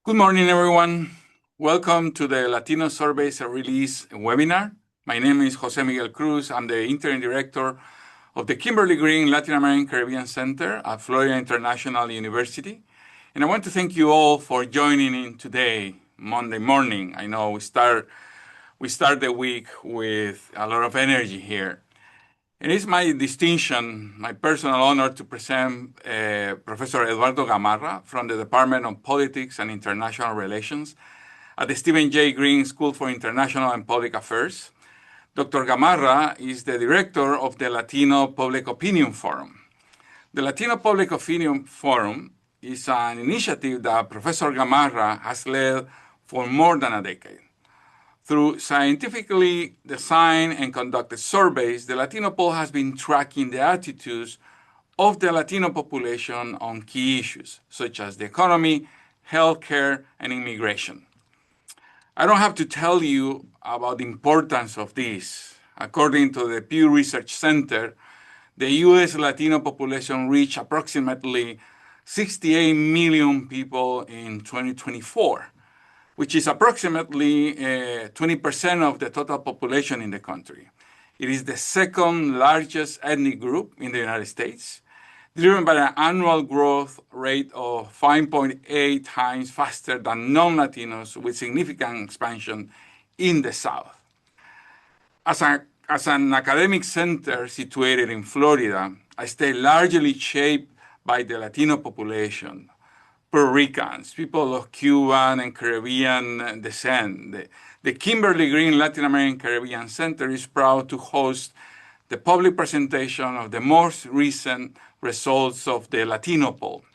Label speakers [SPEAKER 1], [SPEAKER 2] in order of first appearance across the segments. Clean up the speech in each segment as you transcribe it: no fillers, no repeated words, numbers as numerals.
[SPEAKER 1] Good morning, everyone. Welcome to the Latino Survey's release webinar. My name is Jose Miguel Cruz. I'm the Interim Director of the Kimberly Latin American Caribbean Center at Florida International University. And I want to thank you all for joining in today, Monday morning. I know we start the week with a lot of energy here. It is my distinction, my personal honor to present Professor Eduardo Gamarra from the Department of Politics and International Relations at the Stephen J. Green School for International and Public Affairs. Dr. Gamarra is the director of the Latino Public Opinion Forum. The Latino Public Opinion Forum is an initiative that Professor Gamarra has led for more than a decade. Through scientifically designed and conducted surveys, the Latino poll has been tracking the attitudes of the Latino population on key issues, such as the economy, healthcare, and immigration. I don't have to tell you about the importance of this. According to the Pew Research Center, the U.S. Latino population reached approximately 68 million people in 2024. Which is approximately 20% of the total population in the country. It is the second largest ethnic group in the United States, driven by an annual growth rate of 5.8 times faster than non-Latinos, with significant expansion in the South. As an academic center situated in Florida, I stay largely shaped by the Latino population. Puerto Ricans, people of Cuban and Caribbean descent. The Kimberly Green Latin American Caribbean Center is proud to host the public presentation of the most recent results of the Latino poll.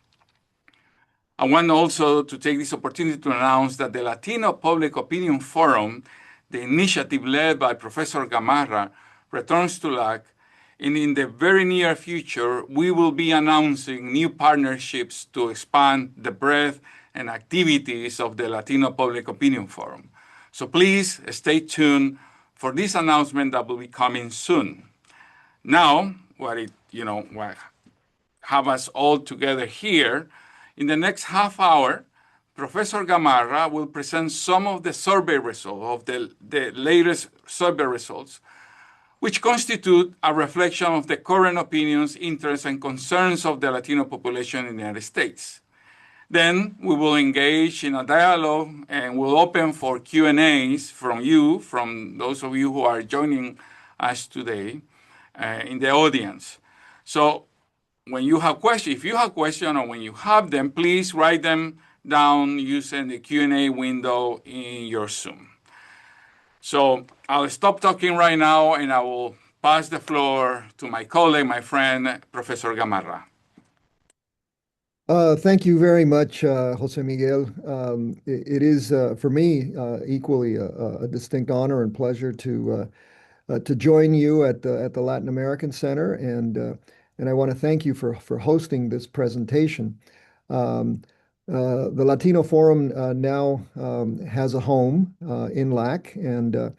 [SPEAKER 1] I want also to take this opportunity to announce that the Latino Public Opinion Forum, the initiative led by Professor Gamarra, returns to LAC. And in the very near future, we will be announcing new partnerships to expand the breadth and activities of the Latino Public Opinion Forum. So please stay tuned for this announcement that will be coming soon. Now, what have us all together here, in the next half hour, Professor Gamarra will present some of the survey results, of the latest survey results, which constitute a reflection of the current opinions, interests, and concerns of the Latino population in the United States. Then we will engage in a dialogue and we'll open for Q&As from those of you who are joining us today in the audience. So when you have questions, if you have questions or when you have them, please write them down using the Q&A window in your Zoom. So I'll stop talking right now and I will pass the floor to my colleague, my friend, Professor Gamarra.
[SPEAKER 2] Thank you very much, Jose Miguel. It is, for me, equally a distinct honor and pleasure to join you at the Latin American Center, and I want to thank you for hosting this presentation. The Latino Forum now has a home in LAC, and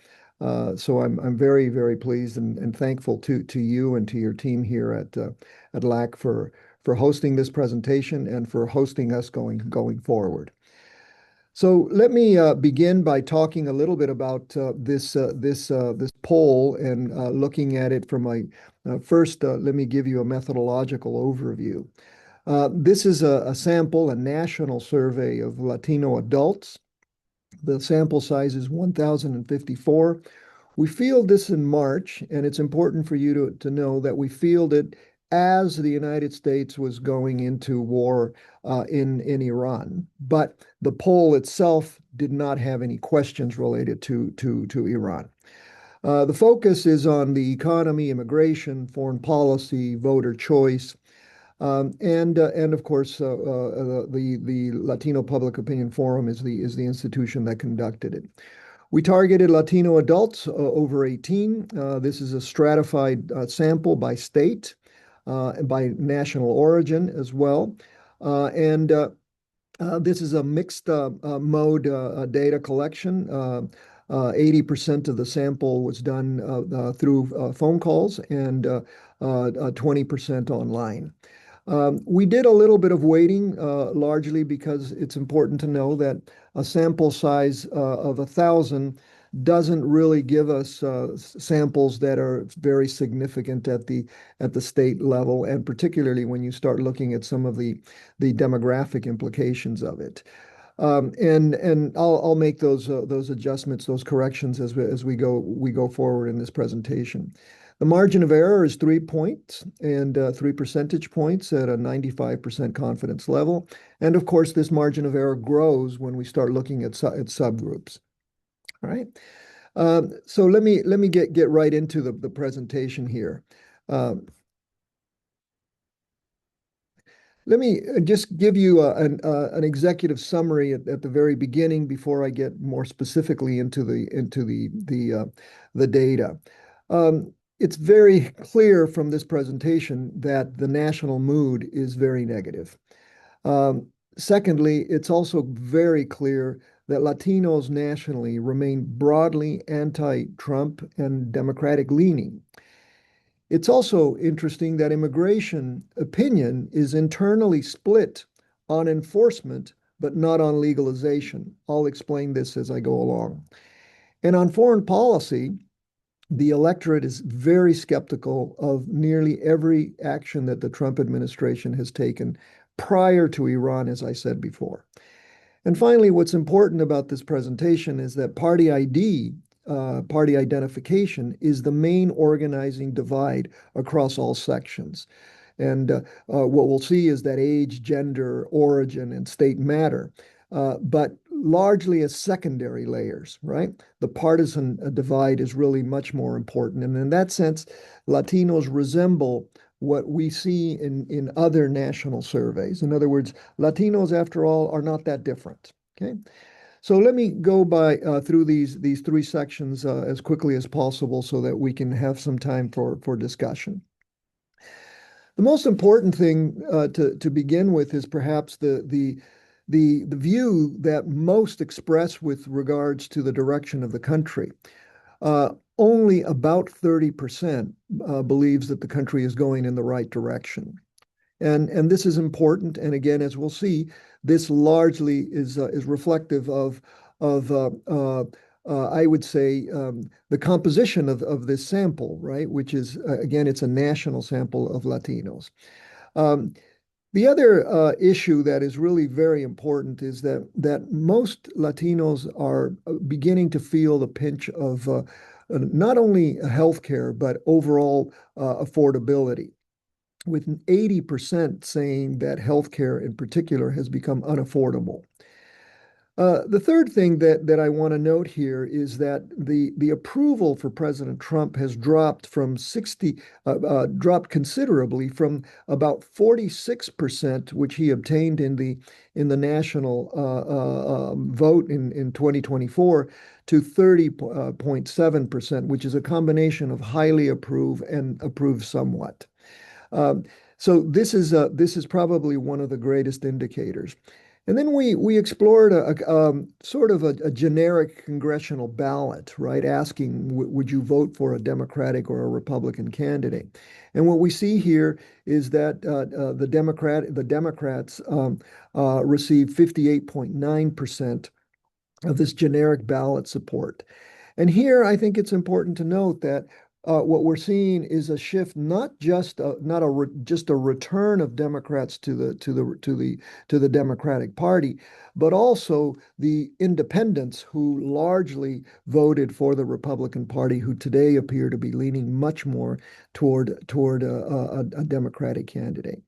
[SPEAKER 2] so I'm very, very pleased and thankful to you and to your team here at LAC for hosting this presentation and for hosting us going forward. So let me begin by talking a little bit about this poll and looking at it from first. Let me give you a methodological overview. This is a sample, a national survey of Latino adults. The sample size is 1,054. We field this in March, and it's important for you to know that we fielded as the United States was going into war in Iran. But the poll itself did not have any questions related to Iran. The focus is on the economy, immigration, foreign policy, voter choice, and of course, the Latino Public Opinion Forum is the institution that conducted it. We targeted Latino adults over 18. This is a stratified sample by state, and by national origin as well. And this is a mixed mode data collection. 80% of the sample was done through phone calls and 20% online. We did a little bit of weighting, largely because it's important to know that a sample size of 1,000 doesn't really give us samples that are very significant at the state level, and particularly when you start looking at some of the demographic implications of it. And I'll make those adjustments, those corrections as we go forward in this presentation. The margin of error is 3 points and 3 percentage points at a 95% confidence level. And of course, this margin of error grows when we start looking at subgroups. All right. So let me get right into the presentation here. Let me just give you an executive summary at the very beginning before I get more specifically into the data. It's very clear from this presentation that the national mood is very negative. Secondly, it's also very clear that Latinos nationally remain broadly anti-Trump and Democratic leaning. It's also interesting that immigration opinion is internally split on enforcement, but not on legalization. I'll explain this as I go along. And on foreign policy, the electorate is very skeptical of nearly every action that the Trump administration has taken prior to Iran, as I said before. And finally, what's important about this presentation is that party ID, party identification, is the main organizing divide across all sections. And what we'll see is that age, gender, origin, and state matter, but largely as secondary layers, right? The partisan divide is really much more important. And in that sense, Latinos resemble what we see in other national surveys. In other words, Latinos, after all, are not that different, okay? So let me go through these three sections as quickly as possible so that we can have some time for discussion. The most important thing to begin with is perhaps the view that most express with regards to the direction of the country. Only about 30% believes that the country is going in the right direction. And this is important. And again, as we'll see, this largely is reflective of I would say, the composition of this sample, right? Which is, again, it's a national sample of Latinos. The other issue that is really very important is that most Latinos are beginning to feel the pinch of not only healthcare, but overall affordability, with 80% saying that healthcare in particular has become unaffordable. The third thing that I want to note here is that the approval for President Trump has dropped considerably from about 46%, which he obtained in the national vote in 2024, to 30.7%, which is a combination of highly approve and approve somewhat. So this is probably one of the greatest indicators. And then we explored a sort of a generic congressional ballot, right? Asking, would you vote for a Democratic or a Republican candidate? And what we see here is that the Democrats received 58.9% of this generic ballot support. And here I think it's important to note that what we're seeing is a shift, not just a return of Democrats to the Democratic Party, but also the independents who largely voted for the Republican Party, who today appear to be leaning much more toward a Democratic candidate.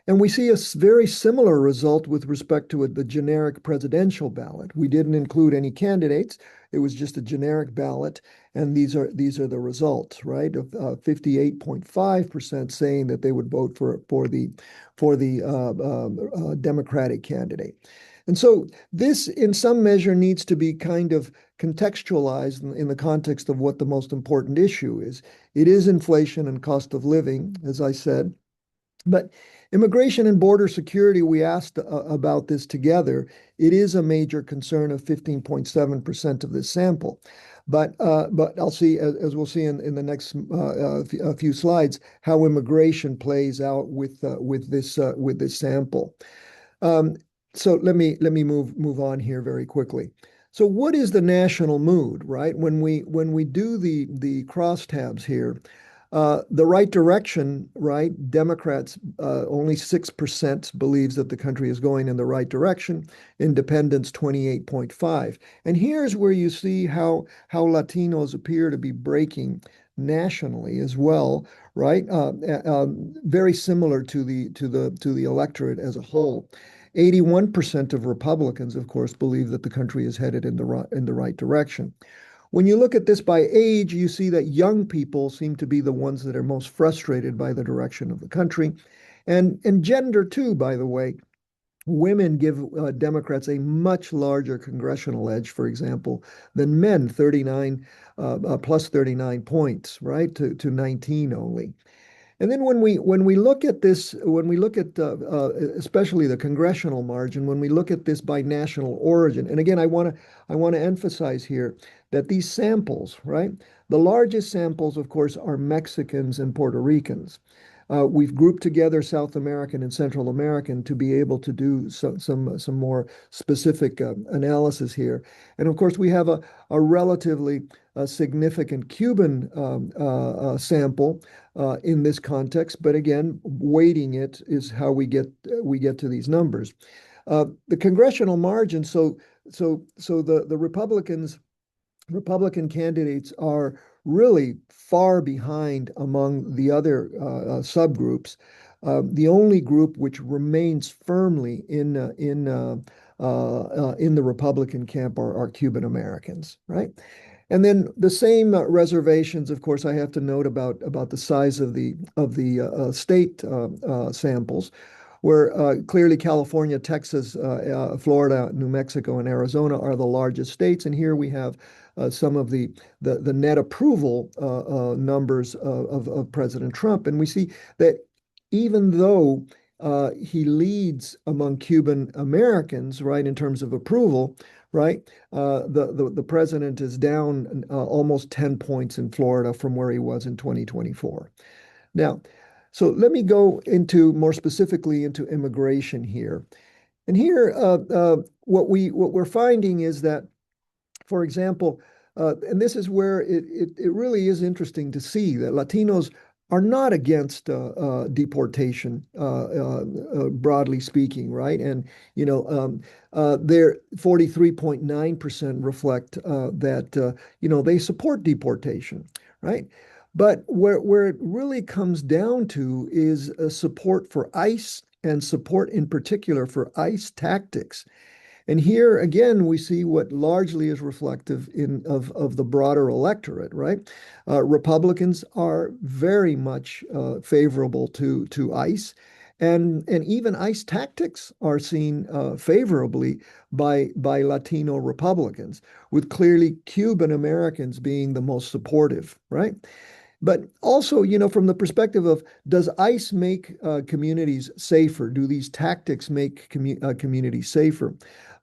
[SPEAKER 2] And we see a very similar result with respect to the generic presidential ballot. We didn't include any candidates. It was just a generic ballot. And these are the results, right? Of 58.5% saying that they would vote for the Democratic candidate. And so this, in some measure, needs to be kind of contextualized in the context of what the most important issue is. It is inflation and cost of living, as I said. But Immigration and border security, we asked about this together. It is a major concern of 15.7% of this sample. But I'll see, as we'll see in the next few slides, how immigration plays out with this sample. So let me move on here very quickly. So what is the national mood, right? When we do the crosstabs here, the right direction, right? Democrats, only 6% believes that the country is going in the right direction. Independents, 28.5. And here's where you see how Latinos appear to be breaking nationally as well, right? Very similar to the electorate as a whole. 81% of Republicans, of course, believe that the country is headed in the right direction. When you look at this by age, you see that young people seem to be the ones that are most frustrated by the direction of the country. And gender, too, by the way. Women give Democrats a much larger congressional edge, for example, than men, 39 plus 39 points, right, to 19 only. And then when we look at this, when we look at especially the congressional margin, when we look at this by national origin, and again, I want to emphasize here that these samples, right, the largest samples, of course, are Mexicans and Puerto Ricans. We've grouped together South American and Central American to be able to do some more specific analysis here. And of course, we have a relatively significant Cuban sample in this context. But again, weighting it is how we get to these numbers. The congressional margin. So the Republican candidates are really far behind among the other subgroups. The only group which remains firmly in the Republican camp are Cuban Americans, right? And then the same reservations, of course, I have to note about the size of the state samples, where clearly California, Texas, Florida, New Mexico, and Arizona are the largest states. And here we have some of the net approval numbers of President Trump. And we see that even though he leads among Cuban Americans, right, in terms of approval, right, the president is down almost 10 points in Florida from where he was in 2024. Now, so let me go into more specifically into immigration here. And here, what we're finding is that, for example, and this is where it really is interesting to see that Latinos are not against deportation, broadly speaking, right? And their 43.9% reflect that they support deportation, right? But where it really comes down to is support for ICE and support in particular for ICE tactics. And here again, we see what largely is reflective of the broader electorate, right? Republicans are very much favorable to ICE, and even ICE tactics are seen favorably by Latino Republicans, with clearly Cuban Americans being the most supportive, right? But also, from the perspective of, does ICE make communities safer? Do these tactics make communities safer?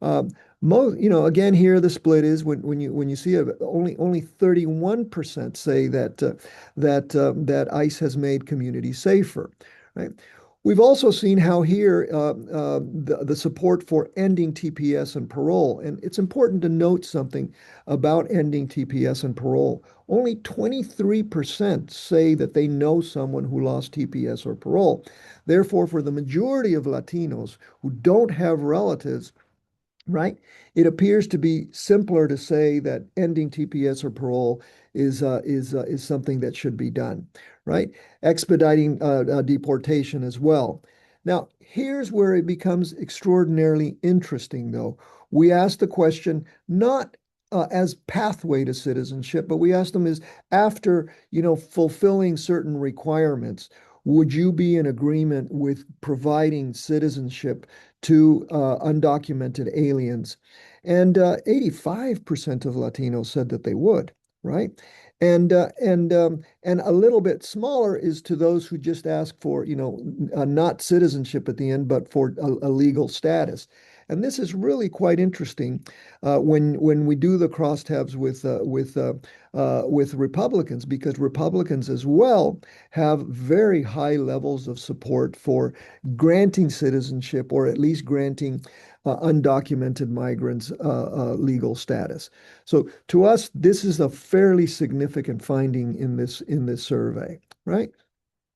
[SPEAKER 2] Again, here the split is when you see it, only 31% say that ICE has made communities safer, right? We've also seen how here the support for ending TPS and parole, and it's important to note something about ending TPS and parole. Only 23% say that they know someone who lost TPS or parole. Therefore, for the majority of Latinos who don't have relatives, right, it appears to be simpler to say that ending TPS or parole is something that should be done, right? Expediting deportation as well. Now, here's where it becomes extraordinarily interesting, though. We ask the question not as pathway to citizenship, but we ask them is after fulfilling certain requirements, would you be in agreement with providing citizenship to undocumented aliens? And 85% of Latinos said that they would, right? And a little bit smaller is to those who just ask for, not citizenship at the end, but for a legal status. And this is really quite interesting when we do the crosstabs with Republicans, because Republicans as well have very high levels of support for granting citizenship, or at least granting undocumented migrants legal status. So to us, this is a fairly significant finding in this survey, right?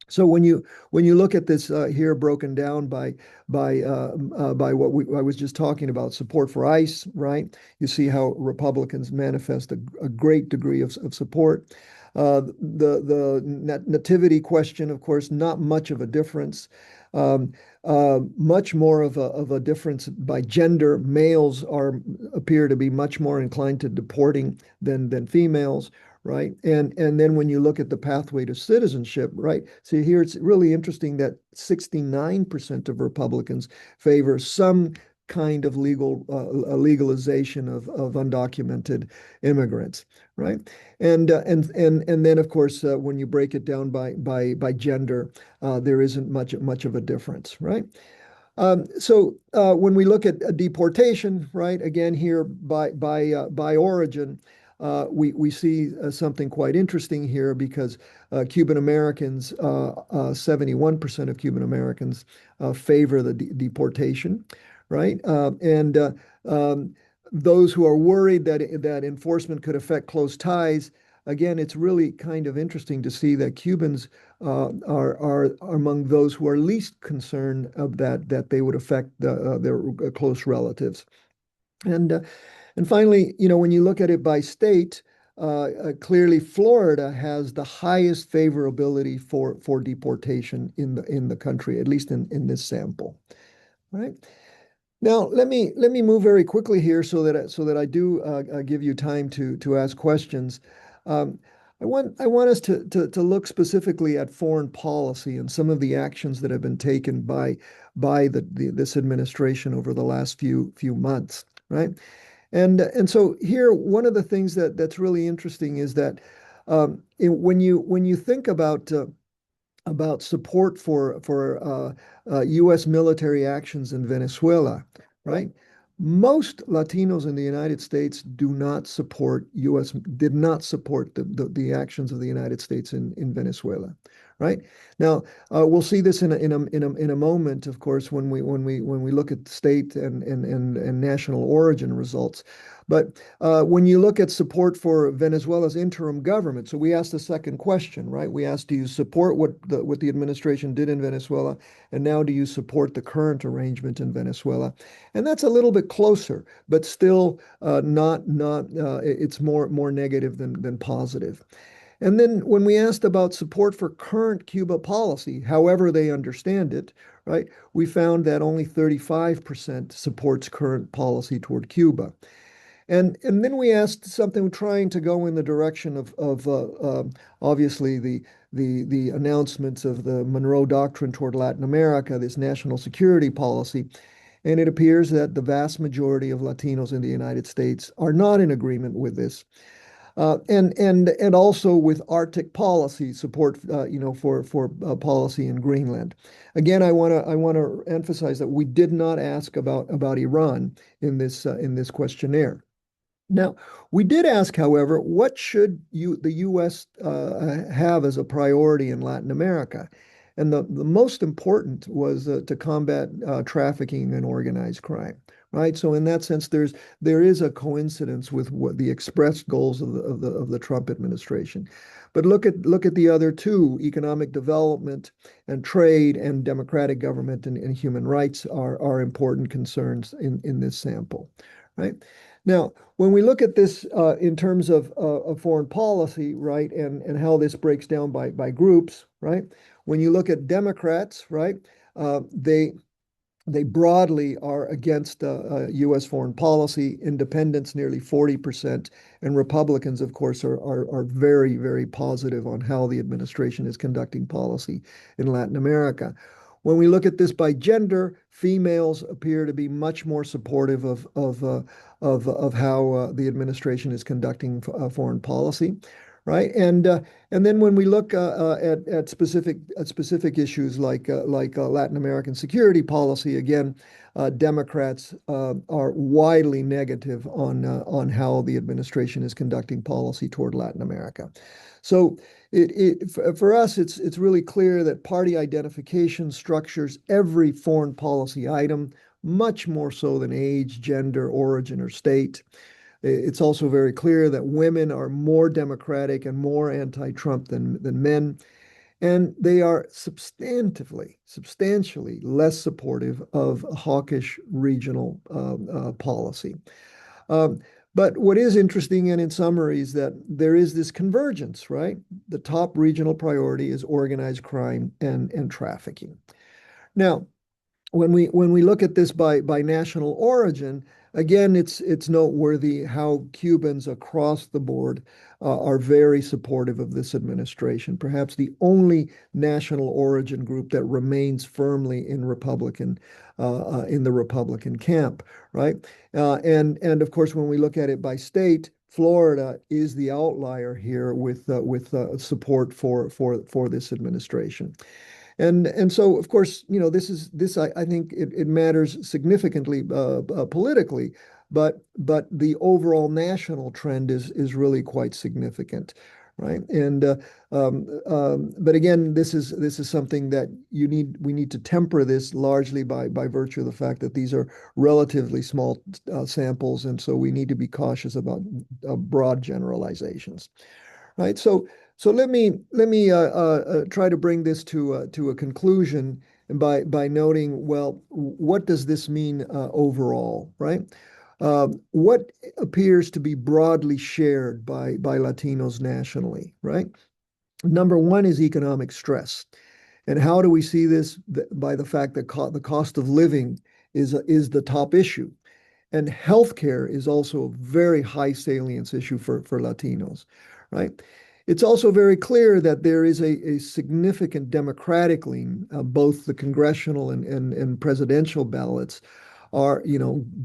[SPEAKER 2] So when you look at this here broken down by what I was just talking about, support for ICE, right? You see how Republicans manifest a great degree of support. The nativity question, of course, not much of a difference. Um, much more of a difference by gender. Males appear to be much more inclined to deporting than females, right? And then when you look at the pathway to citizenship, right? See here, it's really interesting that 69% of Republicans favor some kind of legalization of undocumented immigrants, right? And then of course when you break it down by gender, there isn't much of a difference, right? So when we look at deportation, right? Again here by origin. We see something quite interesting here, because Cuban Americans, 71% of Cuban Americans favor the deportation, right? And those who are worried that enforcement could affect close ties, again, it's really kind of interesting to see that Cubans are among those who are least concerned of that they would affect their close relatives. And finally, when you look at it by state, clearly Florida has the highest favorability for deportation in the country, at least in this sample. All right. Now let me move very quickly here so that I do give you time to ask questions. Um, I want us to look specifically at foreign policy and some of the actions that have been taken by this administration over the last few months, right? And so here, one of the things that's really interesting is that when you think about support for U.S. military actions in Venezuela, right? Most Latinos in the United States did not support the actions of the United States in Venezuela, right? Now, we'll see this in a moment, of course, when we look at state and national origin results. But when you look at support for Venezuela's interim government, so we asked the second question, right? We asked, do you support what the administration did in Venezuela? And now, do you support the current arrangement in Venezuela? And that's a little bit closer, but still not it's more negative than positive. And then when we asked about support for current Cuba policy, however they understand it, right, we found that only 35% supports current policy toward Cuba. And then we asked something trying to go in the direction of obviously the announcements of the Monroe Doctrine toward Latin America, this national security policy. And it appears that the vast majority of Latinos in the United States are not in agreement with this. And also with Arctic policy support, for policy in Greenland. Again, I want to emphasize that we did not ask about Iran in this questionnaire. Now, we did ask, however, what should the U.S. Have as a priority in Latin America? And the most important was to combat trafficking and organized crime, right? So in that sense, there is a coincidence with what the expressed goals of the Trump administration. But look at the other two: economic development and trade, and democratic government and human rights are important concerns in this sample, right? Now, when we look at this in terms of foreign policy, right, and how this breaks down by groups, right? When you look at Democrats, right, they broadly are against U.S. foreign policy. Independents, nearly 40%, and Republicans, of course, are very, very positive on how the administration is conducting policy in Latin America. When we look at this by gender, females appear to be much more supportive of how the administration is conducting foreign policy, right? And then when we look at specific issues like Latin American security policy, again, Democrats are widely negative on how the administration is conducting policy toward Latin America. So for us, it's really clear that party identification structures every foreign policy item, much more so than age, gender, origin, or state. It's also very clear that women are more democratic and more anti-Trump than men, and they are substantially less supportive of hawkish regional policy. Um, but what is interesting, and in summary, is that there is this convergence, right? The top regional priority is organized crime and trafficking. Now, when we look at this by national origin, again, it's noteworthy how Cubans across the board are very supportive of this administration. Perhaps the only national origin group that remains firmly in the Republican camp, right? And of course, when we look at it by state, Florida is the outlier here with support for this administration. And so, of course, this I think it matters significantly politically, but the overall national trend is really quite significant, right? And but again, this is something that we need to temper this largely by virtue of the fact that these are relatively small samples, and so we need to be cautious about broad generalizations, right? So let me try to bring this to a conclusion by noting, well, what does this mean overall, right? What appears to be broadly shared by Latinos nationally, right? Number one is economic stress. And how do we see this? By the fact that the cost of living is the top issue. And healthcare is also a very high salience issue for Latinos, right? It's also very clear that there is a significant democratic lean. Both the congressional and presidential ballots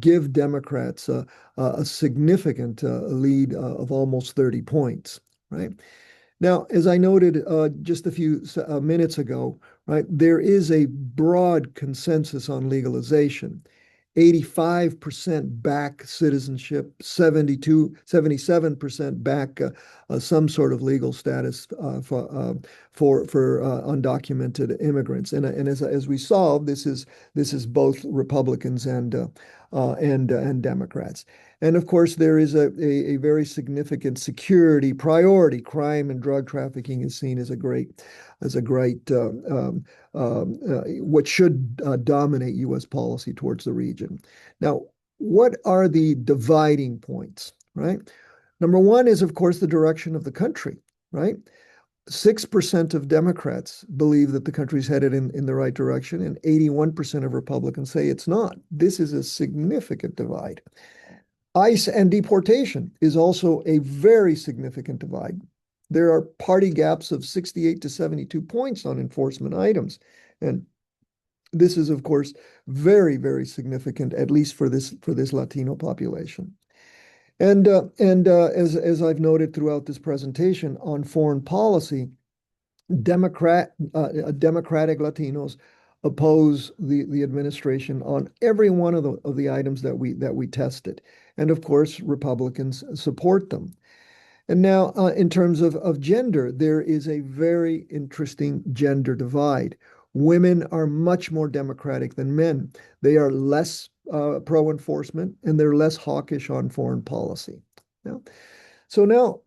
[SPEAKER 2] give Democrats a significant lead of almost 30 points, right? Now, as I noted just a few minutes ago, right, there is a broad consensus on legalization. 85% back citizenship, 77% back some sort of legal status for undocumented immigrants. And as we saw, this is both Republicans and Democrats. And of course, there is a very significant security priority. Crime and drug trafficking is seen as a great what should dominate U.S. policy towards the region. Now, what are the dividing points, right? Number one is, of course, the direction of the country, right? 6% of Democrats believe that the country's headed in the right direction, and 81% of Republicans say it's not. This is a significant divide. ICE and deportation is also a very significant divide. There are party gaps of 68 to 72 points on enforcement items. And this is, of course, very, very significant, at least for this Latino population. And as I've noted throughout this presentation on foreign policy, democratic Latinos oppose the administration on every one of the items that we tested. And of course, Republicans support them. And now, in terms of gender, there is a very interesting gender divide. Women are much more democratic than men. They are less pro-enforcement, and they're less hawkish on foreign policy. So now,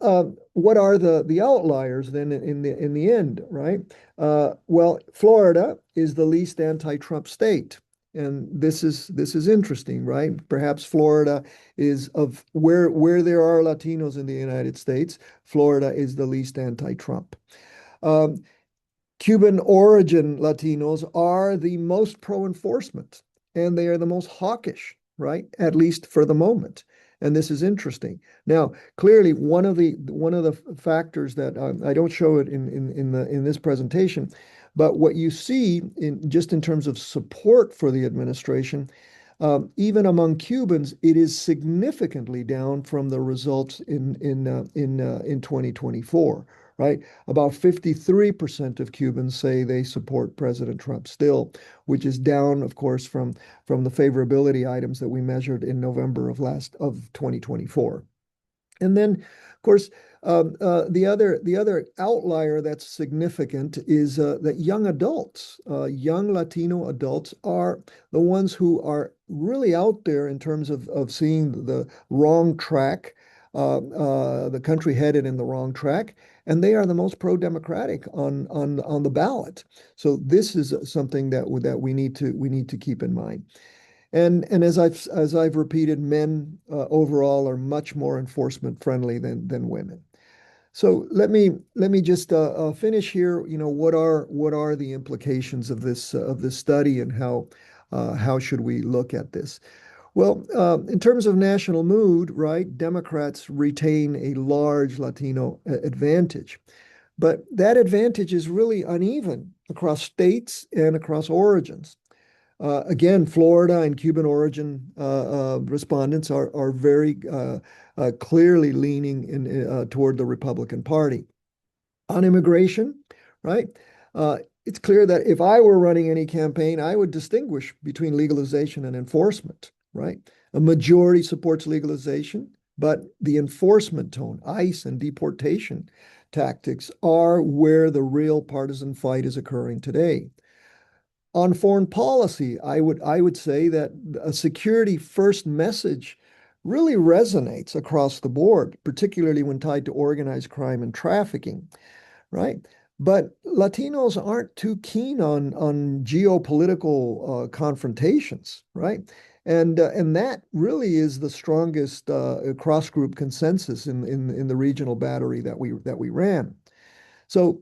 [SPEAKER 2] what are the outliers then in the end, right? Well, Florida is the least anti-Trump state. And this is interesting, right? Perhaps Florida is of where there are Latinos in the United States, Florida is the least anti-Trump. Cuban origin Latinos are the most pro-enforcement, and they are the most hawkish, right? At least for the moment. And this is interesting. Now, clearly, one of the factors that I don't show it in this presentation, but what you see in terms of support for the administration, Even among Cubans, it is significantly down from the results in 2024, right? About 53% of Cubans say they support President Trump still, which is down, of course, from the favorability items that we measured in November of 2024. And then, of course, the other outlier that's significant is that young Latino adults are the ones who are really out there in terms of seeing the wrong track, the country headed in the wrong track, and they are the most pro-democratic on the ballot. So this is something that we need to keep in mind. And as I've repeated, men overall are much more enforcement friendly than women. So let me just finish here. What are the implications of this study, and how should we look at this? Well, in terms of national mood, right, Democrats retain a large Latino advantage, but that advantage is really uneven across states and across origins. Again, Florida and Cuban origin respondents are very clearly leaning toward the Republican Party. On immigration, right? It's clear that if I were running any campaign, I would distinguish between legalization and enforcement, right? A majority supports legalization, but the enforcement tone, ICE and deportation tactics, are where the real partisan fight is occurring today. On foreign policy, I would say that a security first message really resonates across the board, particularly when tied to organized crime and trafficking, right? But Latinos aren't too keen on geopolitical confrontations, right? And that really is the strongest cross group consensus in the regional battery that we ran. So,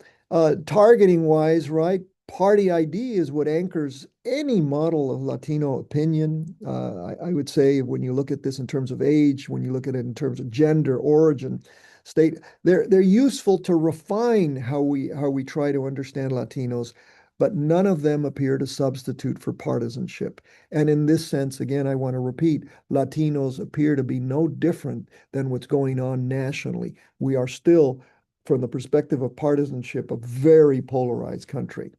[SPEAKER 2] targeting wise, right? Party ID is what anchors any model of Latino opinion. I would say when you look at this in terms of age, when you look at it in terms of gender, origin, state, they're useful to refine how we try to understand Latinos, but none of them appear to substitute for partisanship. And in this sense, again, I want to repeat, Latinos appear to be no different than what's going on nationally. We are still, from the perspective of partisanship, a very polarized country.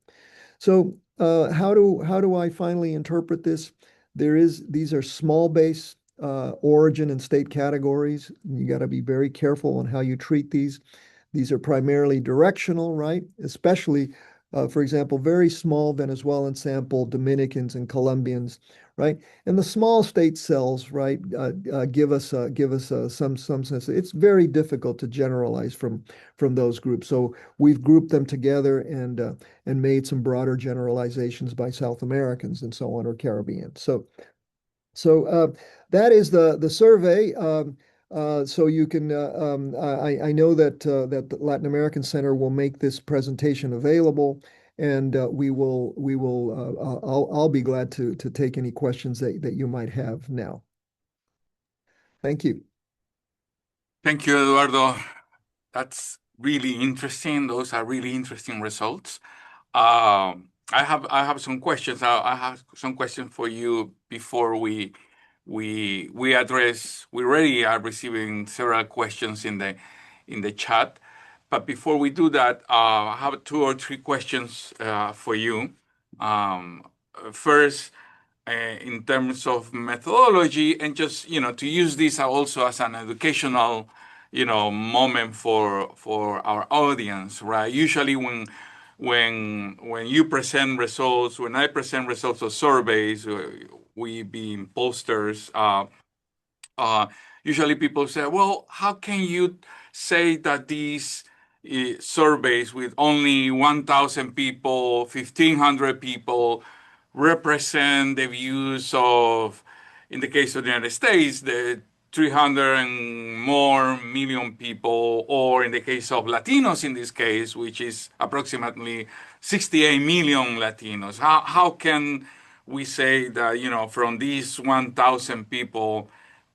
[SPEAKER 2] So how do I finally interpret this? These are small base origin and state categories. You got to be very careful on how you treat these. These are primarily directional, right? Especially, for example, very small Venezuelan sample, Dominicans and Colombians, right? And the small state cells, right, give us some sense. It's very difficult to generalize from those groups. So we've grouped them together and made some broader generalizations by South Americans and so on, or Caribbean. So that is the survey. So you can. I know that the Latin American Center will make this presentation available, and I'll be glad to take any questions that you might have now. Thank you.
[SPEAKER 1] Thank you, Eduardo. That's really interesting. Those are really interesting results. I have some questions. I have some questions for you before we address. We already are receiving several questions in the chat, but before we do that, I have two or three questions for you. First, in terms of methodology, and just to use this also as an educational moment for our audience, right? Usually when you present results, when I present results of surveys, we being posters, usually people say, well, how can you say that these surveys with only 1,000 people, 1,500 people represent the views of, in the case of the United States, the 300 and more million people, or in the case of Latinos in this case, which is approximately 68 million Latinos. How can we say that, from these 1,000 people,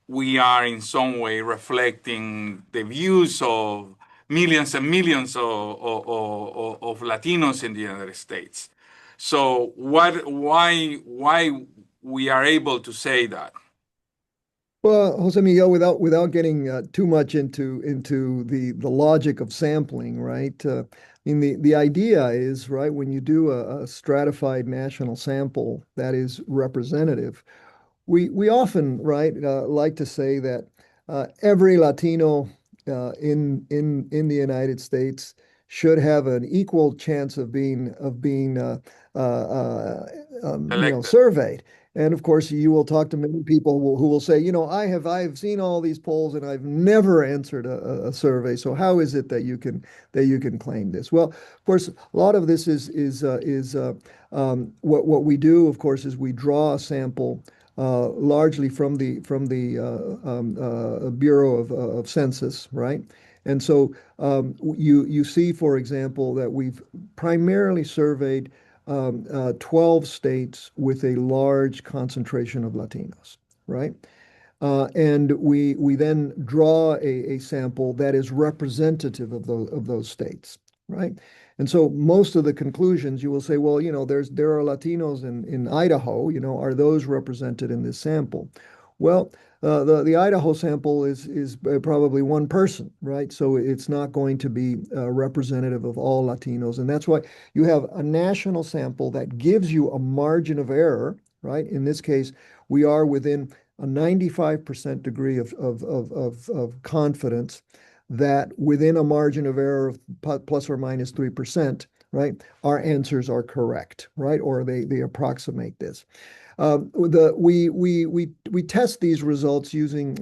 [SPEAKER 1] we are in some way reflecting the views of millions and millions of Latinos in the United States? So why we are able to say that?
[SPEAKER 2] Well, Jose Miguel, without getting too much into the logic of sampling, right? I mean, the idea is, right, when you do a stratified national sample that is representative, we often, right, like to say that every Latino in the United States should have an equal chance of being uh, uh,
[SPEAKER 1] Elected.
[SPEAKER 2] surveyed. And of course, you will talk to many people who will say, I have seen all these polls and I've never answered a survey. So how is it that you can claim this? Well, of course, a lot of this is what we do. Of course, is we draw a sample largely from the Bureau of Census, right? And so you see, for example, that we've primarily surveyed 12 states with a large concentration of Latinos, right? And we then draw a sample that is representative of those states, right? And so most of the conclusions you will say, well, there are Latinos in Idaho, are those represented in this sample? Well, the Idaho sample is probably one person, right? So it's not going to be representative of all Latinos, and that's why you have a national sample that gives you a margin of error, right? In this case, we are within a 95% degree of confidence that within a margin of error of plus or minus 3%, right, our answers are correct, right, or they approximate this. We test these results using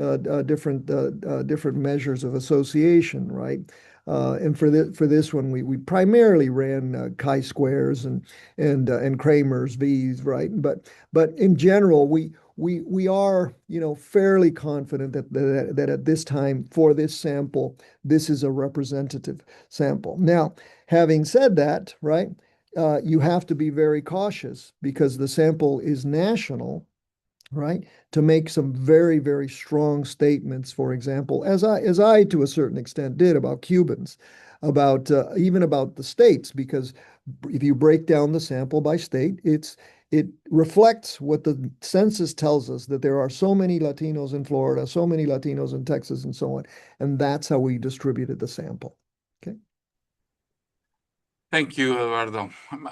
[SPEAKER 2] different measures of association, right? And for this one, we primarily ran chi-squares and Kramer's V's, right? But in general, we are fairly confident that at this time for this sample, this is a representative sample. Now, having said that, right? You have to be very cautious because the sample is national, right? To make some very, very strong statements, for example, as I to a certain extent did about Cubans, about even about the states, because if you break down the sample by state, it reflects what the census tells us, that there are so many Latinos in Florida, so many Latinos in Texas, and so on. And that's how we distributed the sample. Okay.
[SPEAKER 1] Thank you, Eduardo.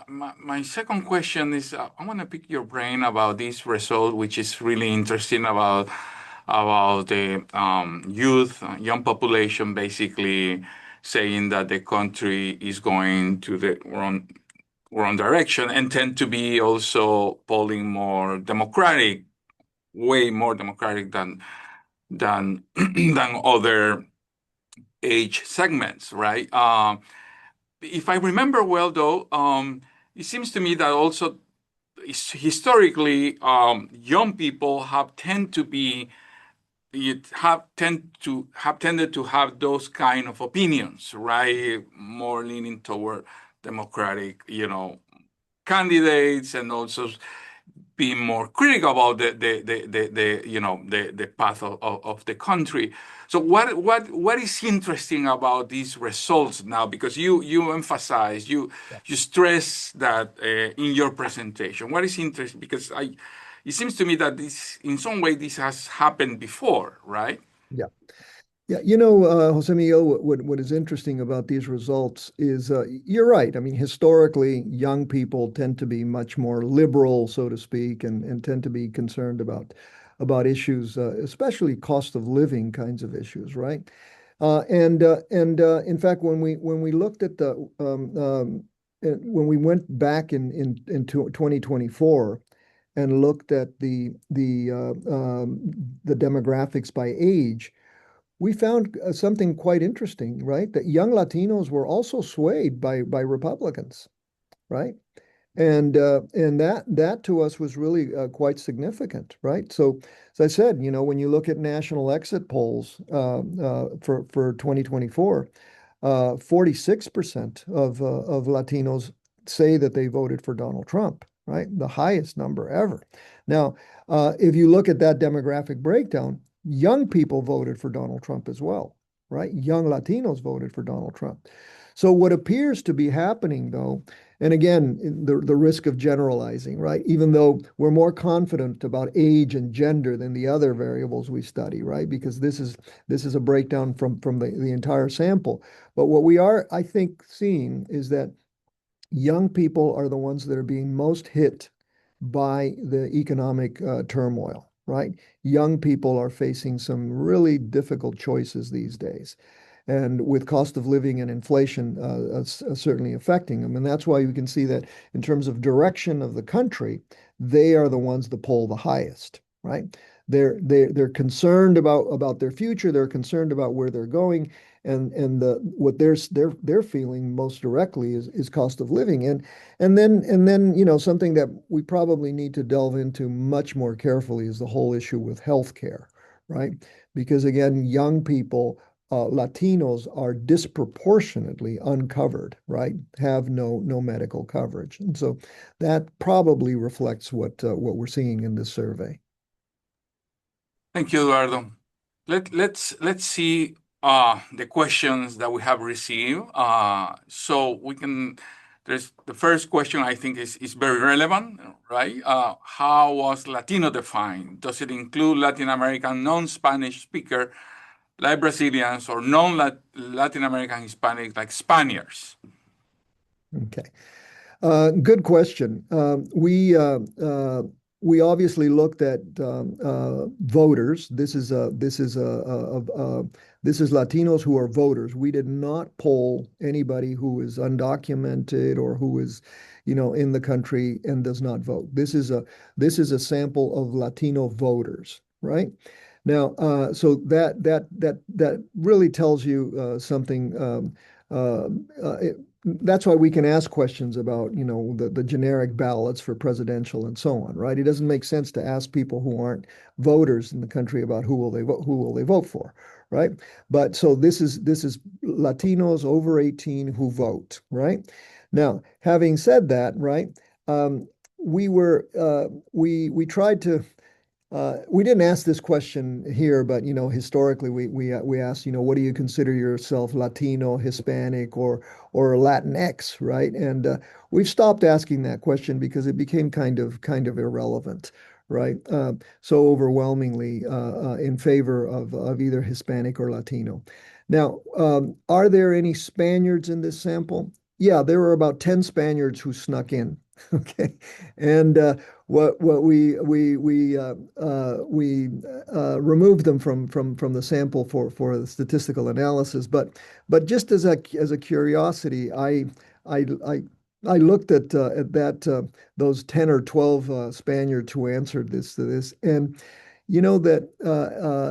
[SPEAKER 1] My second question is, I want to pick your brain about this result, which is really interesting about the youth, young population, basically saying that the country is going to the wrong direction, and tend to be also polling more democratic, way more democratic than than other age segments, right? If I remember well, though, it seems to me that also historically, young people have tended to have those kind of opinions, right? More leaning toward democratic, candidates, and also being more critical about the path of the country. So what is interesting about these results now? Because you emphasize, you stress that in your presentation. What is interesting? Because it seems to me that this, in some way, this has happened before, right?
[SPEAKER 2] Yeah. Yeah, Jose Miguel, what is interesting about these results is you're right. I mean, historically, young people tend to be much more liberal, so to speak, and tend to be concerned about issues, especially cost of living kinds of issues, right? And in fact, when we looked at when we went back into 2024 and looked at the demographics by age, we found something quite interesting, right? That young Latinos were also swayed by Republicans, right? And that to us was really quite significant, right? So as I said, when you look at national exit polls for 2024, 46% of Latinos say that they voted for Donald Trump, right? The highest number ever. Now, if you look at that demographic breakdown, young people voted for Donald Trump as well, right? Young Latinos voted for Donald Trump. So what appears to be happening, though, And again, the risk of generalizing, right? Even though we're more confident about age and gender than the other variables we study, right? Because this is a breakdown from the entire sample. But what we are, I think, seeing is that young people are the ones that are being most hit by the economic turmoil, right? Young people are facing some really difficult choices these days. And with cost of living and inflation certainly affecting them. And that's why you can see that in terms of direction of the country, they are the ones that poll the highest, right? They're concerned about their future. They're concerned about where they're going, and what they're feeling most directly is cost of living. And then something that we probably need to delve into much more carefully is the whole issue with healthcare, right? Because again, young people, Latinos are disproportionately uncovered, right? Have no medical coverage, and so that probably reflects what we're seeing in this survey.
[SPEAKER 1] Thank you, Eduardo. Let's see the questions that we have received. So we can. There's the first question I think is very relevant, right? How was Latino defined? Does it include Latin American non-Spanish speaker like Brazilians or non-Latin American Hispanic like Spaniards?
[SPEAKER 2] Okay. Good question. We obviously looked at voters. This is Latinos who are voters. We did not poll anybody who is undocumented or who is, in the country and does not vote. This is a sample of Latino voters, right? Now, so that really tells you something. Uh, that's why we can ask questions about, the generic ballots for presidential and so on, right? It doesn't make sense to ask people who aren't voters in the country about who will they vote for, right? But so this is Latinos over 18 who vote, right? Now, having said that, right, we tried to we didn't ask this question here, but historically we asked, what do you consider yourself, Latino, Hispanic, or Latinx, right? And we've stopped asking that question because it became kind of irrelevant, right? So overwhelmingly in favor of either Hispanic or Latino. Now, are there any Spaniards in this sample? Yeah, there were about 10 Spaniards who snuck in. Okay, and what we removed them from the sample for the statistical analysis. But just as a curiosity, I I looked at that those 10 or 12 Spaniards who answered this, and that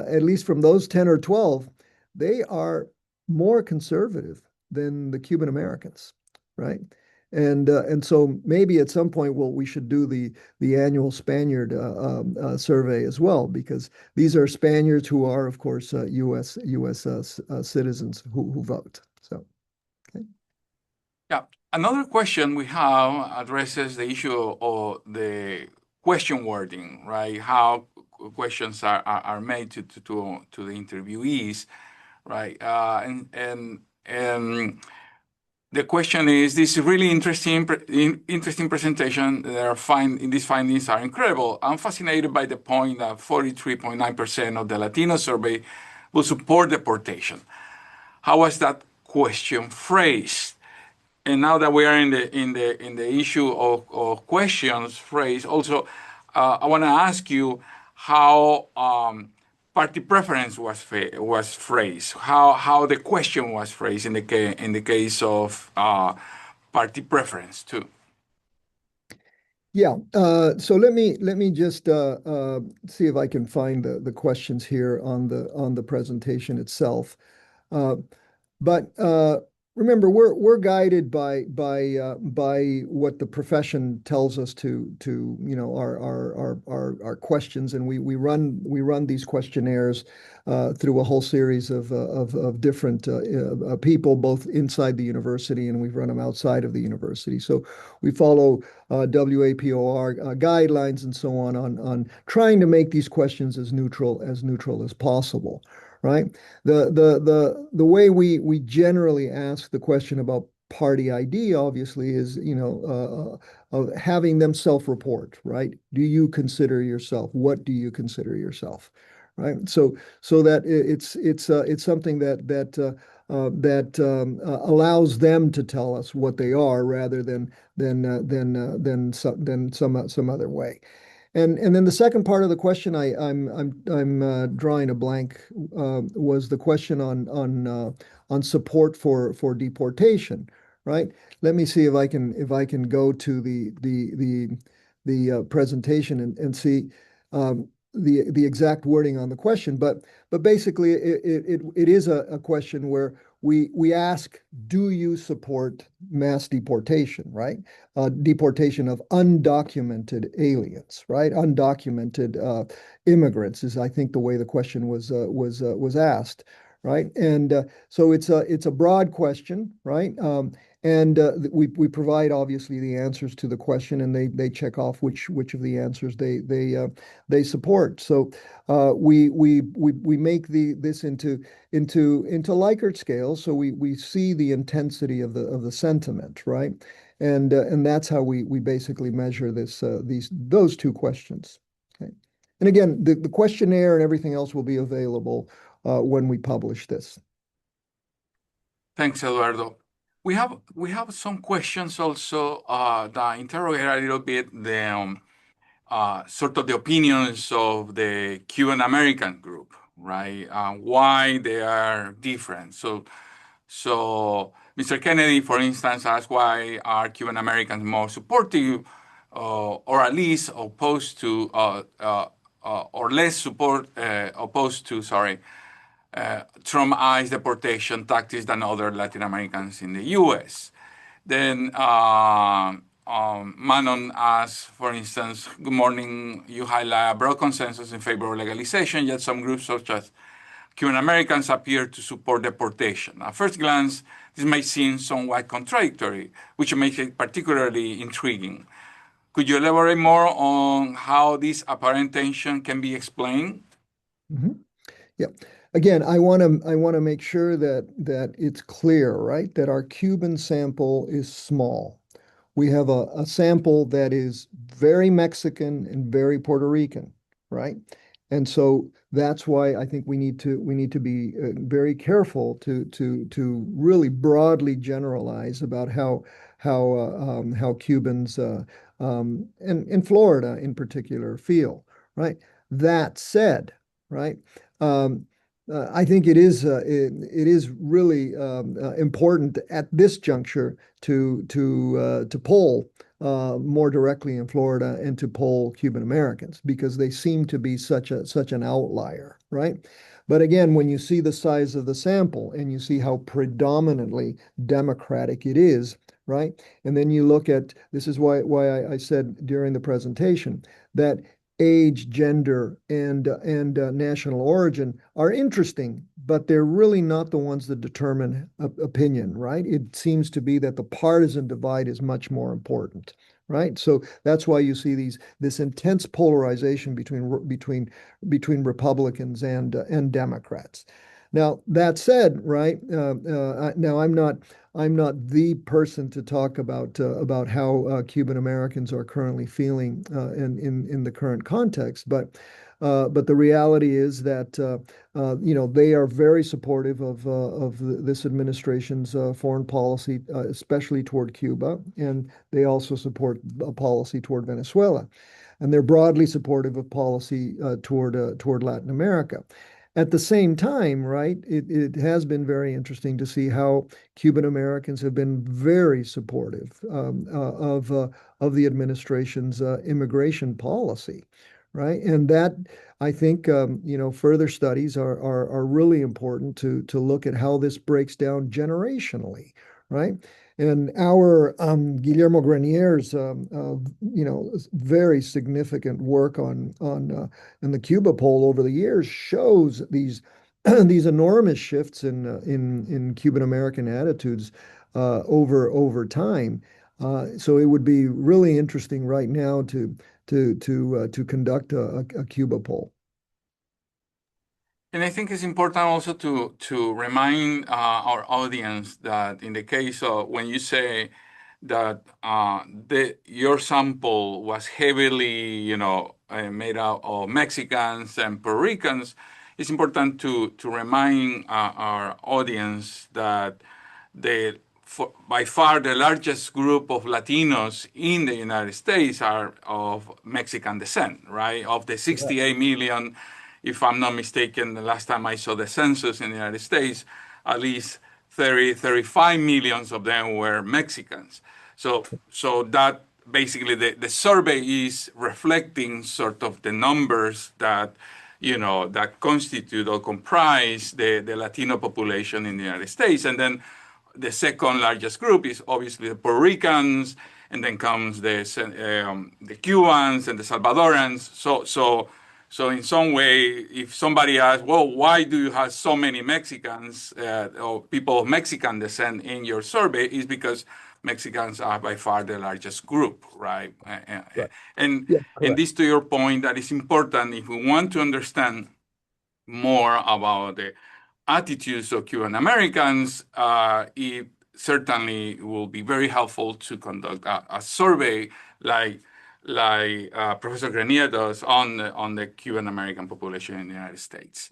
[SPEAKER 2] at least from those 10 or 12, they are more conservative than the Cuban Americans, right? And so maybe at some point, well, we should do the annual Spaniard survey as well, because these are Spaniards who are, of course, U.S. Citizens who vote. So, okay.
[SPEAKER 1] Yeah. Another question we have addresses the issue of the question wording, right? How questions are made to the interviewees, right? And the question is, this is really interesting presentation. These findings are incredible. I'm fascinated by the point that 43.9% of the Latino survey will support deportation. How was that question phrased? And now that we are in the issue of questions phrased, also I want to ask you how party preference was phrased, how the question was phrased in the case of party preference too.
[SPEAKER 2] Yeah. So let me just see if I can find the questions here on the presentation itself. Uh, but remember, we're guided by what the profession tells us to our questions, and we run these questionnaires through a whole series of different people, both inside the university, and we've run them outside of the university. So we follow WAPOR guidelines and so on trying to make these questions as neutral as possible. Right. The way we generally ask the question about party ID obviously is, of having them self-report, right? Do you consider yourself? What do you consider yourself? Right. So that it's something that allows them to tell us what they are rather than some other way. And then the second part of the question, I'm drawing a blank, was the question on support for deportation, right? Let me see if I can go to the presentation and see the exact wording on the question. But basically, it is a question where we ask, do you support mass deportation, right? Deportation of undocumented aliens, right? Undocumented immigrants is, I think, the way the question was asked, right? And so it's a broad question, right? And we provide obviously the answers to the question, and they check off which of the answers they support. So we make this into Likert scales, so we see the intensity of the sentiment, right? And that's how we basically measure those two questions. Okay. And again, the questionnaire and everything else will be available when we publish this.
[SPEAKER 1] Thanks, Eduardo. We have some questions also that interrogate a little bit the sort of the opinions of the Cuban American group, right? Why they are different. So Mr. Kennedy, for instance, asked why are Cuban Americans more supportive or at least opposed to or less support opposed to, sorry, Trump ICE deportation tactics than other Latin Americans in the U.S. Then Manon asks, for instance, good morning, you highlight a broad consensus in favor of legalization, yet some groups such as Cuban Americans appear to support deportation. At first glance, this may seem somewhat contradictory, which makes it particularly intriguing. Could you elaborate more on how this apparent tension can be explained?
[SPEAKER 2] Mm-hmm. Yeah. Again, I want to make sure that it's clear, right? That our Cuban sample is small. We have a sample that is very Mexican and very Puerto Rican, right? And so that's why I think we need to be very careful to really broadly generalize about how Cubans and in Florida in particular feel, right? That said, right? I think it is really important at this juncture to poll more directly in Florida and to poll Cuban Americans because they seem to be such an outlier, right? But again, when you see the size of the sample and you see how predominantly Democratic it is, right? And then you look at this is why I said during the presentation that age, gender, and national origin are interesting, but they're really not the ones that determine opinion, right? It seems to be that the partisan divide is much more important, right? So that's why you see this intense polarization between Republicans and Democrats. Now, that said, right, now I'm not the person to talk about how Cuban Americans are currently feeling in the current context, but the reality is that they are very supportive of this administration's foreign policy, especially toward Cuba, and they also support a policy toward Venezuela, and they're broadly supportive of policy toward Latin America. At the same time, right, it has been very interesting to see how Cuban Americans have been very supportive of the administration's immigration policy, right? And that I think further studies are really important to look at how this breaks down generationally, right? And our Guillermo Grenier's very significant work in the Cuba poll over the years shows these these enormous shifts in Cuban American attitudes over time. So it would be really interesting right now to conduct a Cuba poll.
[SPEAKER 1] And I think it's important also to remind our audience that in the case of when you say that your sample was heavily, made out of Mexicans and Puerto Ricans, it's important to remind our audience that by far the largest group of Latinos in the United States are of Mexican descent, right? Of the 68 million, if I'm not mistaken, the last time I saw the census in the United States, at least 35 millions of them were Mexicans. So that basically the survey is reflecting sort of the numbers that that constitute or comprise the Latino population in the United States. And then the second largest group is obviously the Puerto Ricans, and then comes the Cubans and the Salvadorans. So in some way, if somebody asks, well, why do you have so many Mexicans or people of Mexican descent in your survey, is because Mexicans are by far the largest group, right?
[SPEAKER 2] Right.
[SPEAKER 1] And
[SPEAKER 2] Yeah,
[SPEAKER 1] and
[SPEAKER 2] correct.
[SPEAKER 1] this, to your point, that is important if we want to understand more about the attitudes of Cuban Americans. It certainly will be very helpful to conduct a survey like Professor Grenier does on the Cuban American population in the United States.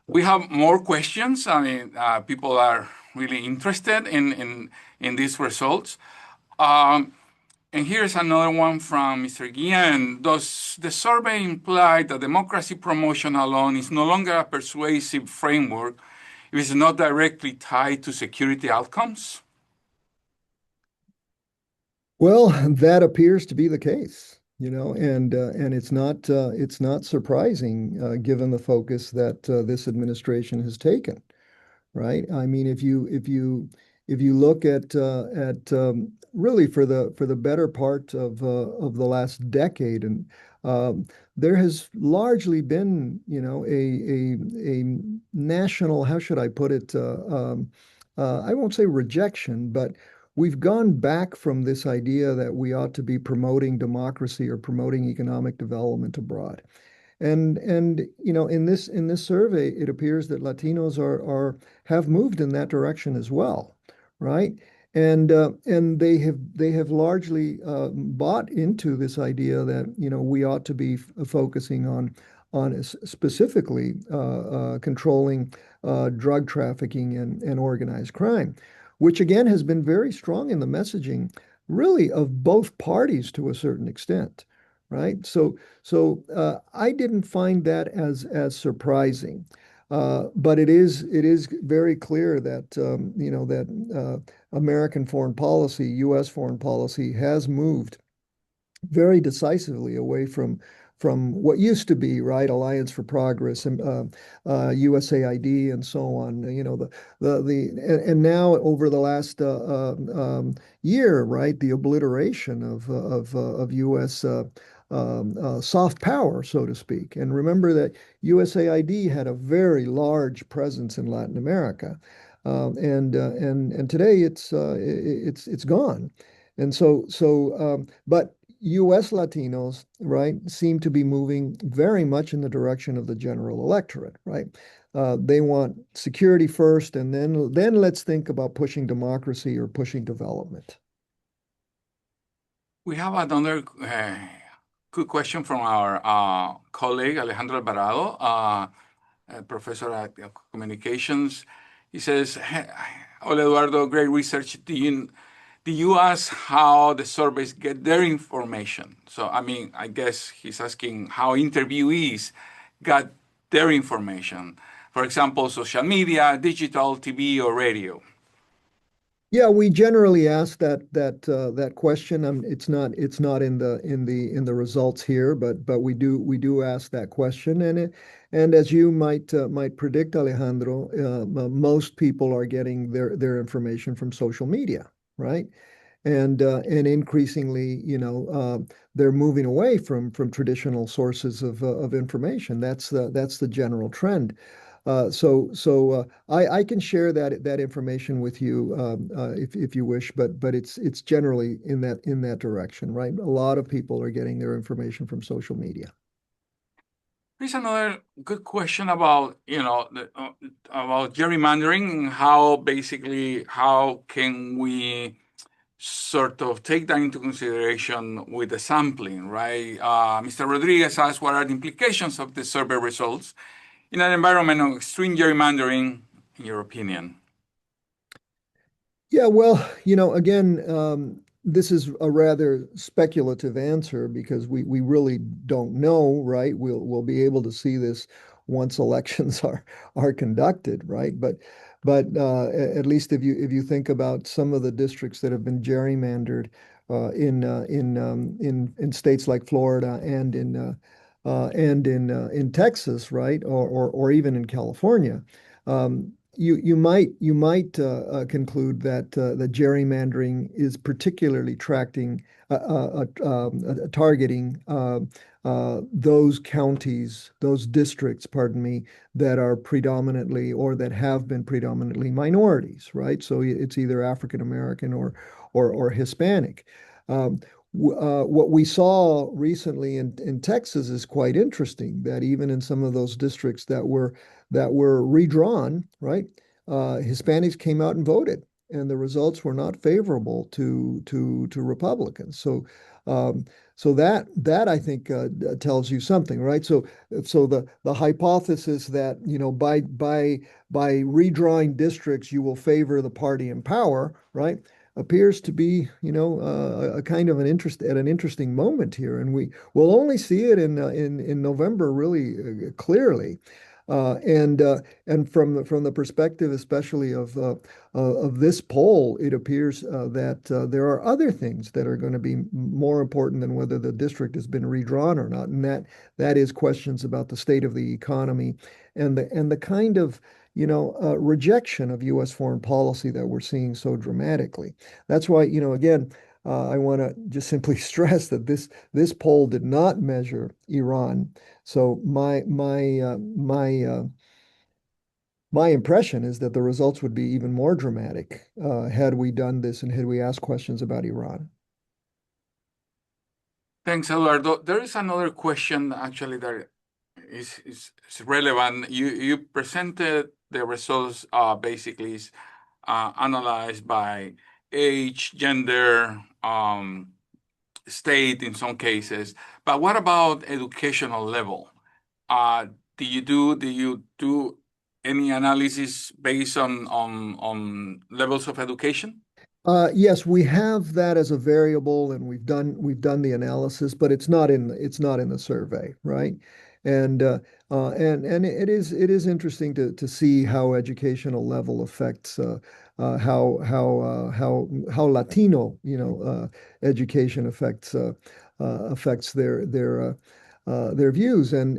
[SPEAKER 1] We have more questions. I mean, people are really interested in these results. Um, and here's another one from Mr. Guillen. Does the survey imply that democracy promotion alone is no longer a persuasive framework if it's not directly tied to security outcomes?
[SPEAKER 2] Well, that appears to be the case, and it's not surprising given the focus that this administration has taken, right? I mean, if you look at really for the better part of the last decade, and there has largely been, a national, how should I put it? I won't say rejection, but we've gone back from this idea that we ought to be promoting democracy or promoting economic development abroad. And in this survey, it appears that Latinos are have moved in that direction as well, right? And they have largely bought into this idea that we ought to be focusing on specifically controlling drug trafficking and organized crime, which again has been very strong in the messaging, really of both parties to a certain extent, right? So I didn't find that as surprising, but it is very clear that American foreign policy, U.S. foreign policy, has moved very decisively away from what used to be, right, Alliance for Progress and USAID and so on. And now over the last year, right, the obliteration of U.S. Soft power, so to speak. And remember that USAID had a very large presence in Latin America, and today it's gone. And but U.S. Latinos, right, seem to be moving very much in the direction of the general electorate, right? They want security first, and then let's think about pushing democracy or pushing development.
[SPEAKER 1] We have another good question from our colleague Alejandro Alvarado, professor at communications. He says, "Hola Eduardo, great research. Do you ask how the surveys get their information?" So, I mean, I guess he's asking how interviewees got their information. For example, social media, digital, TV, or radio.
[SPEAKER 2] Yeah, we generally ask that question. It's not in the results here, but we do ask that question, and as you might predict, Alejandro, most people are getting their information from social media, right? And increasingly, they're moving away from traditional sources of information. That's the general trend. I can share that information with you if you wish, but it's generally in that direction, right? A lot of people are getting their information from social media.
[SPEAKER 1] Here's another good question about, about gerrymandering and how basically how can we sort of take that into consideration with the sampling, right? Mr. Rodriguez asked, what are the implications of the survey results in an environment of extreme gerrymandering, in your opinion?
[SPEAKER 2] Yeah, well, again, this is a rather speculative answer because we really don't know, right? We'll be able to see this once elections are conducted, right? But at least if you think about some of the districts that have been gerrymandered in states like Florida and in Texas, right, or even in California. You might conclude that the gerrymandering is particularly targeting those counties, those districts, pardon me, that are predominantly or that have been predominantly minorities, right? So it's either African American or Hispanic. Um, what we saw recently in Texas is quite interesting. That even in some of those districts that were redrawn, right? Hispanics came out and voted, and the results were not favorable to Republicans. Um, so that I think tells you something, right? So the hypothesis that by redrawing districts you will favor the party in power, right? Appears to be, a kind of an interesting moment here, and we will only see it in November really clearly. And from the perspective, especially of this poll, it appears that there are other things that are going to be more important than whether the district has been redrawn or not, and that is questions about the state of the economy and the kind of rejection of U.S. foreign policy that we're seeing so dramatically. That's why, again, I want to just simply stress that this poll did not measure Iran. So my impression is that the results would be even more dramatic had we done this and had we asked questions about Iran.
[SPEAKER 1] Thanks, Eduardo. There is another question actually that is relevant. You presented the results basically analyzed by age, gender, state in some cases. But what about educational level? Uh, do you do any analysis based on levels of education?
[SPEAKER 2] Yes, we have that as a variable, and we've done the analysis, but it's not in the survey, right? And it is interesting to see how educational level affects how Latino education affects their views and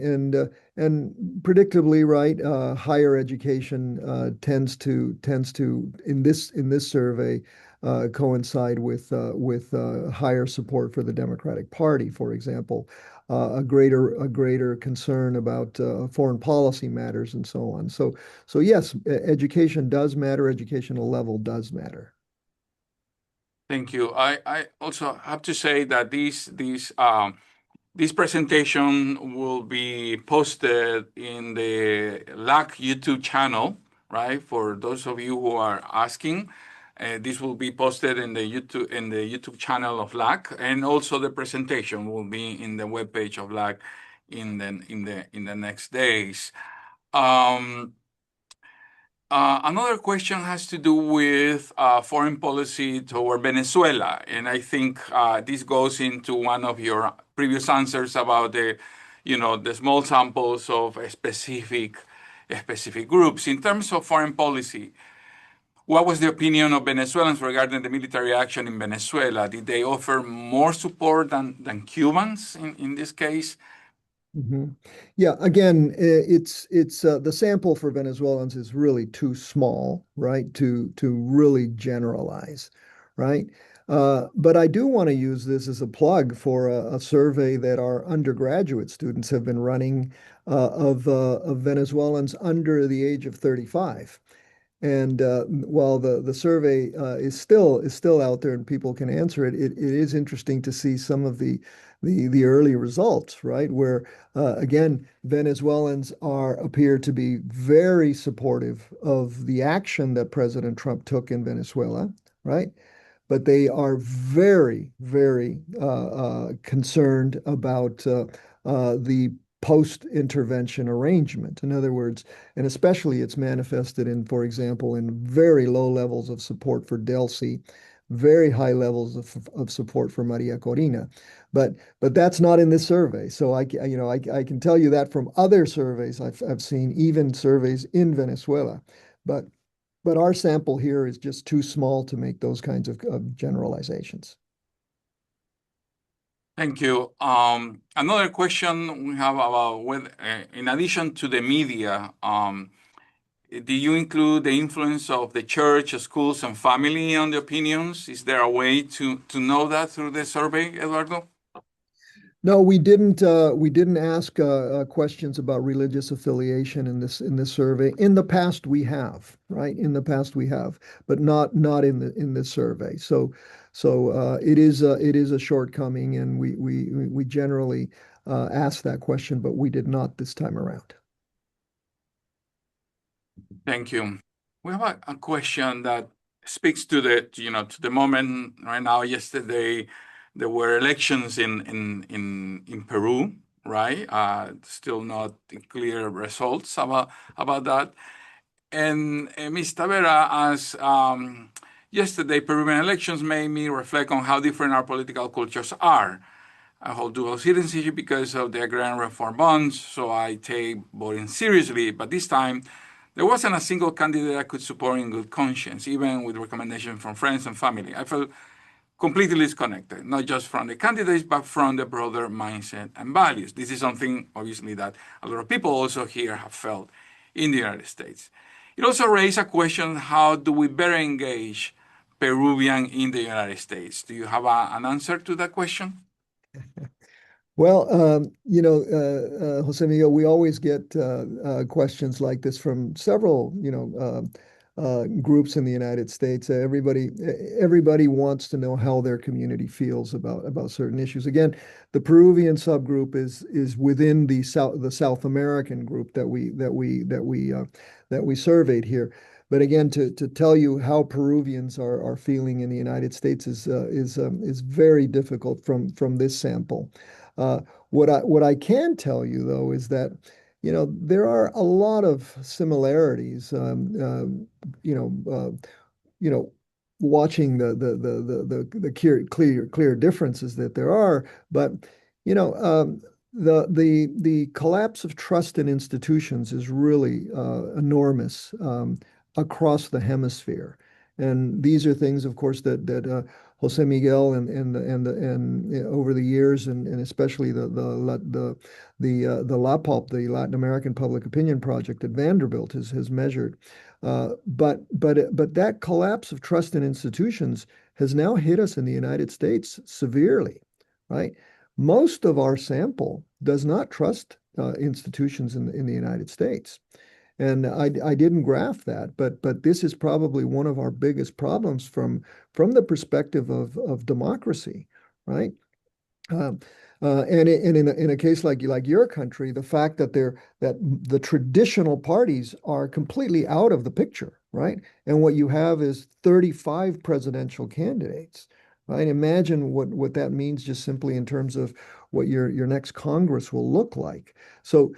[SPEAKER 2] predictably, right, higher education tends to in this survey coincide with higher support for the Democratic Party, for example, a greater concern about foreign policy matters and so on. So yes, education does matter. Educational level does matter.
[SPEAKER 1] Thank you. I also have to say that this presentation will be posted in the LAC YouTube channel, right? For those of you who are asking, this will be posted in the YouTube channel of LAC, and also the presentation will be in the webpage of LAC in the next days. Um, Another question has to do with foreign policy toward Venezuela, and I think this goes into one of your previous answers about the small samples of specific groups. In terms of foreign policy, what was the opinion of Venezuelans regarding the military action in Venezuela? Did they offer more support than Cubans in this case?
[SPEAKER 2] Mhm. Yeah, again, it's the sample for Venezuelans is really too small, right, to really generalize, right? But I do want to use this as a plug for a survey that our undergraduate students have been running of Venezuelans under the age of 35. And while the survey is still out there and people can answer it, it is interesting to see some of the early results, right? Where again, Venezuelans appear to be very supportive of the action that President Trump took in Venezuela, right? But they are very, very concerned about the post-intervention arrangement. In other words, and especially it's manifested in, for example, in very low levels of support for Delcy, very high levels of support for Maria Corina. But that's not in this survey. So I can tell you that from other surveys I've seen, even surveys in Venezuela. But but our sample here is just too small to make those kinds of generalizations.
[SPEAKER 1] Thank you. Another question we have about whether, in addition to the media, do you include the influence of the church, schools, and family on the opinions? Is there a way to know that through the survey, Eduardo?
[SPEAKER 2] No, we didn't ask questions about religious affiliation in this survey. In the past, we have, right? In the past, we have, but not in this survey. So it is a shortcoming, and we generally ask that question, but we did not this time around.
[SPEAKER 1] Thank you. We have a question that speaks to the moment right now. Yesterday, there were elections in Peru, right? Still not clear results about that. And Ms. Tavera, as yesterday, Peruvian elections made me reflect on how different our political cultures are. I hold dual citizenship because of the agrarian reform bonds, so I take voting seriously. But this time, there wasn't a single candidate I could support in good conscience, even with recommendations from friends and family. I felt completely disconnected, not just from the candidates, but from the broader mindset and values. This is something, obviously, that a lot of people also here have felt in the United States. It also raised a question: how do we better engage Peruvian in the United States? Do you have an answer to that question?
[SPEAKER 2] Well, Jose Miguel, we always get questions like this from several, groups in the United States. Everybody wants to know how their community feels about certain issues. Again, the Peruvian subgroup is within the South American group that we surveyed here. But again, to tell you how Peruvians are feeling in the United States is very difficult from this sample. Uh, what I can tell you though is that there are a lot of similarities. You know, you know, Watching the clear differences that there are, but you know, the collapse of trust in institutions is really enormous across the hemisphere, and these are things, of course, that Jose Miguel and over the years, and especially the LAPOP, the Latin American Public Opinion Project at Vanderbilt has measured. But that collapse of trust in institutions has now hit us in the United States severely, right? Most of our sample does not trust institutions in the United States. And I didn't graph that, but this is probably one of our biggest problems from the perspective of democracy, right? Um, and in a case like your country, the fact that the traditional parties are completely out of the picture, right? And what you have is 35 presidential candidates, right? Imagine what that means just simply in terms of what your next Congress will look like. So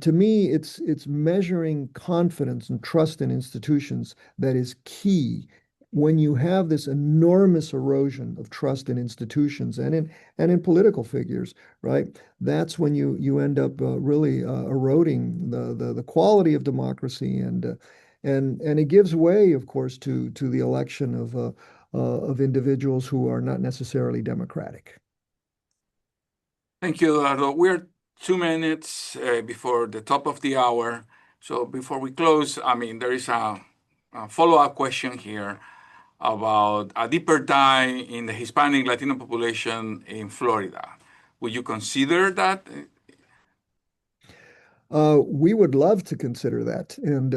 [SPEAKER 2] to me, it's measuring confidence and trust in institutions that is key when you have this enormous erosion of trust in institutions and in political figures, right? That's when you end up really eroding the quality of democracy, and it gives way, of course, to the election of individuals who are not necessarily democratic.
[SPEAKER 1] Thank you, Eduardo. We're 2 minutes before the top of the hour. So before we close, I mean, there is a follow-up question here about a deeper dive in the Hispanic Latino population in Florida. Would you consider that?
[SPEAKER 2] We would love to consider that, and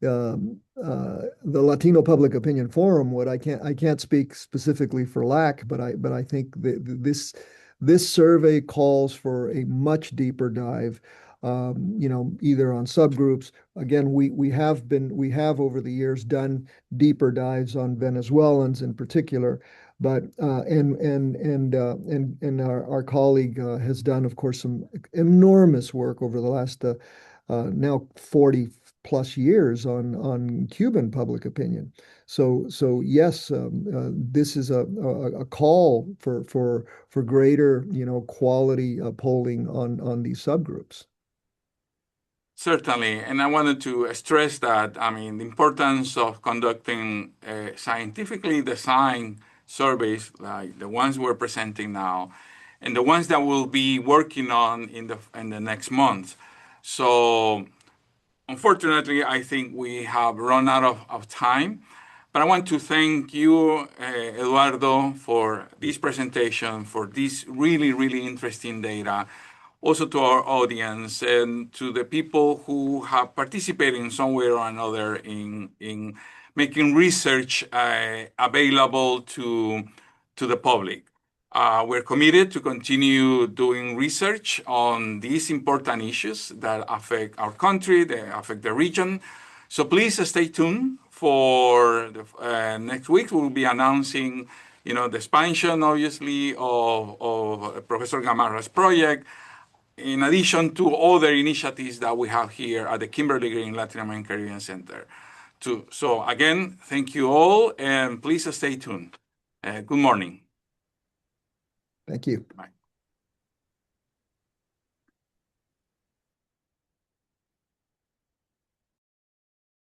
[SPEAKER 2] the Latino Public Opinion Forum would. I can't speak specifically for LAC, but I think that this survey calls for a much deeper dive. Either on subgroups. Again, we have over the years done deeper dives on Venezuelans in particular, but and our colleague has done, of course, some enormous work over the last now 40 plus years on Cuban public opinion. So yes, this is a call for greater quality polling on these subgroups.
[SPEAKER 1] Certainly, and I wanted to stress that, I mean, the importance of conducting scientifically designed surveys like the ones we're presenting now, and the ones that we'll be working on in the next month. So, unfortunately, I think we have run out of time, but I want to thank you, Eduardo, for this presentation, for this really, really interesting data. Also to our audience and to the people who have participated in some way or another in making research available to the public. We're committed to continue doing research on these important issues that affect our country, that affect the region. So please stay tuned for the next week. We'll be announcing, the expansion, obviously, of Professor Gamarra's project, in addition to other initiatives that we have here at the Kimberly Green Latin American Caribbean Center. So again, thank you all, and please stay tuned. Good morning.
[SPEAKER 2] Thank you.
[SPEAKER 1] Bye.